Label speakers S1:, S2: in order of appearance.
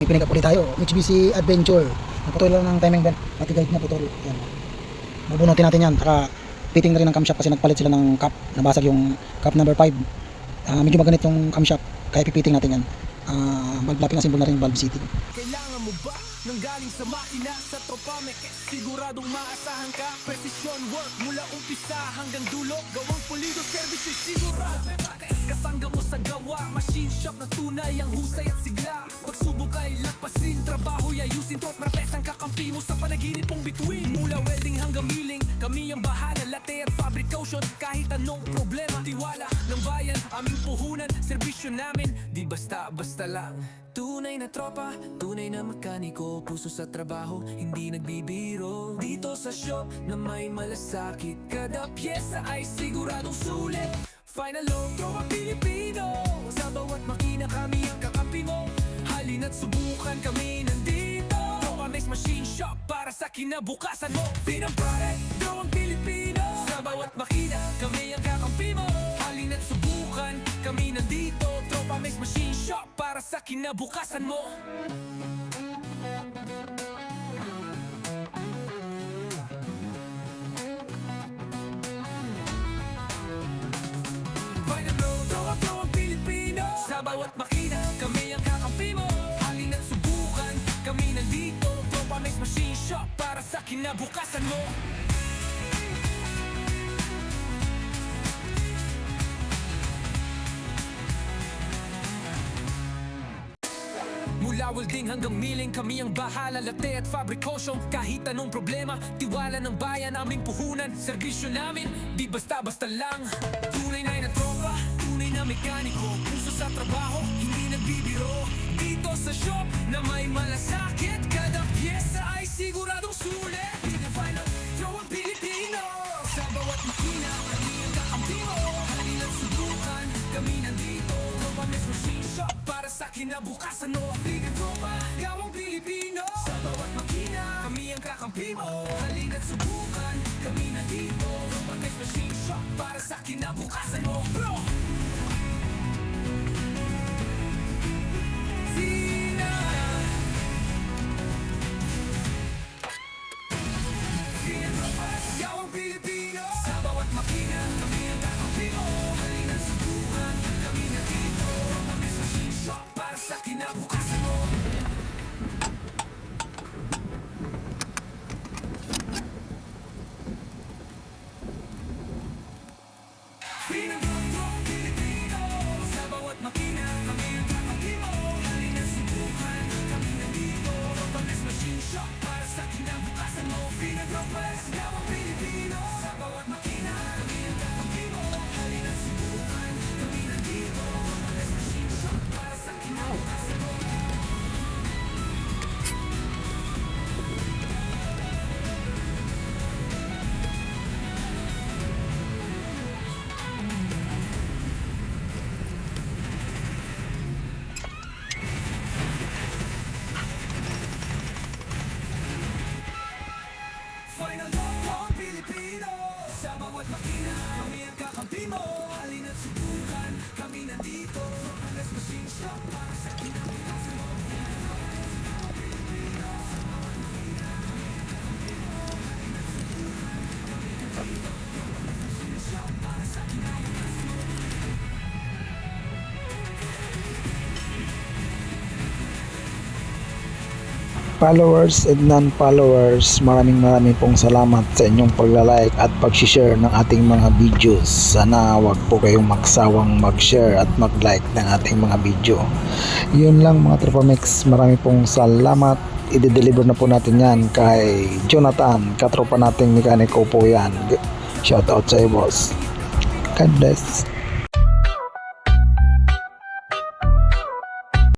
S1: Piniga ulit tayo, Mitsubishi Adventure. Naputol lang ng timing belt, pati guide niya putol. Yan. Bubunutin natin yan. Saka fitting na rin ng camshaft kasi nagpalit sila ng cap. Nabasag yung cap number 5. Medyo maganit yung camshaft, kaya pipiting natin yan. Valve lapping na symbol na rin valve seating.
S2: Kailangan mo ba nang galing sa makina sa Tropamec? Siguradong maasahan ka. Precision work mula umpisa hanggang dulo. Gawang pulido services sigurado. Kasangga mo sa gawa, machine shop na tunay ang husay at sigla. Pagsubok ay lagpasin, trabaho ayusin. Tot martes ang kakampi mo sa panaginip mong bituin. Mula welding hanggang milling, kami ang bahala. Latte at fabrication, kahit anong problema. Tiwala ng bayan, aming puhunan. Serbisyo namin, di basta-basta lang. Tunay na tropa, tunay na mekaniko. Puso sa trabaho, hindi nagbibiro. Dito sa shop na may malasakit, kada pyesa ay siguradong sulit. Final load, tropa Pilipino. Sa bawat makina kami ang kakampi mo. Halina't subukan, kami nandito. Tropamex Machine Shop para sa kinabukasan mo. Pinang product, gawang Pilipino. Sa bawat makina kami ang kakampi mo. Halina't subukan, kami nandito. Tropamex Machine Shop para sa kinabukasan mo. Sa bawat makina, kami ang kakampi mo. Halina't subukan, kami nandito. Tropamex Machine Shop para sa kinabukasan mo. Mula welding hanggang milling, kami ang bahala. Latte at fabrication, kahit anong problema. Tiwala ng bayan, aming puhunan. Serbisyo namin, di basta-basta lang. Tunay na tropa, tunay na mekaniko. Puso sa trabaho, hindi nagbibiro. Dito sa shop na may malasakit, kada pyesa ay siguradong sulit. Final, throwang Pilipino. Sa bawat makina, kami ang kakampi mo. Halina't subukan, kami nandito. Tropamex Machine Shop para sa kinabukasan mo. Bigan tropa, gawang Pilipino. Sa bawat makina, kami ang kakampi mo. Halina't subukan, kami nandito. Tropamex Machine Shop para sa kinabukasan mo, bro.
S3: Followers and non-followers, maraming pong salamat sa inyong pagla-like at pag-share ng ating mga videos. Sana wag po kayong magsawang mag-share at mag-like ng ating mga video. Yun lang mga Tropamex, marami pong salamat. I-deliver na po natin yan kay Jonathan, katropa nating mekaniko po yan. Shout out sa iyo, boss. God bless.